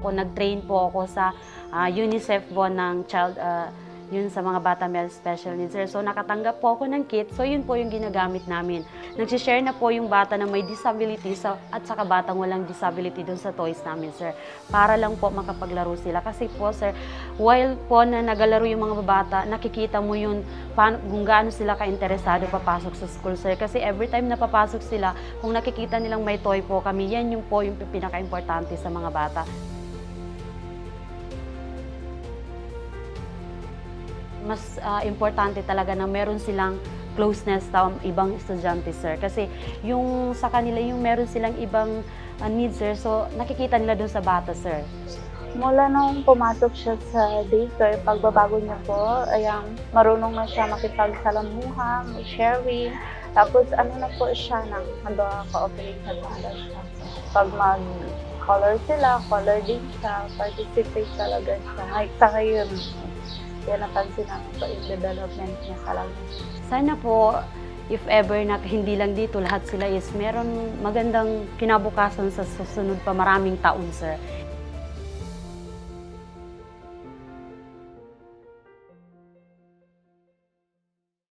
po, nag-train po ako sa UNICEF po ng child, yun sa mga bata may special needs, sir. So, nakatanggap po ako ng kit. So, yun po yung ginagamit namin. Nagsishare na po yung bata na may disability at saka batang walang disability dun sa toys namin, sir. Para lang po makapaglaro sila. Kasi po, sir, while po na nagalaro yung mga bata, nakikita mo yun kung gaano sila ka-interesado papasok sa school, sir. Kasi every time na papasok sila, kung nakikita nilang may toy po kami, yan yung po yung pinaka-importante sa mga bata. Mas importante talaga na meron silang closeness sa ibang estudyante, sir. Kasi yung sa kanila, yung meron silang ibang needs, sir. So, nakikita nila dun sa bata, sir. Mula nung pumasok siya sa daycare, pagbabago niya po, ayan, marunong na siya makipagsalamuha, may sharing. Tapos ano na po siya ng cooperate na talaga siya. Pag mag-color sila, color din siya, participate talaga siya. Sa ngayon, kaya napansin namin po yung development niya talaga. Sana po, if ever na hindi lang dito, lahat sila is meron magandang kinabukasan sa susunod pa maraming taon, sir.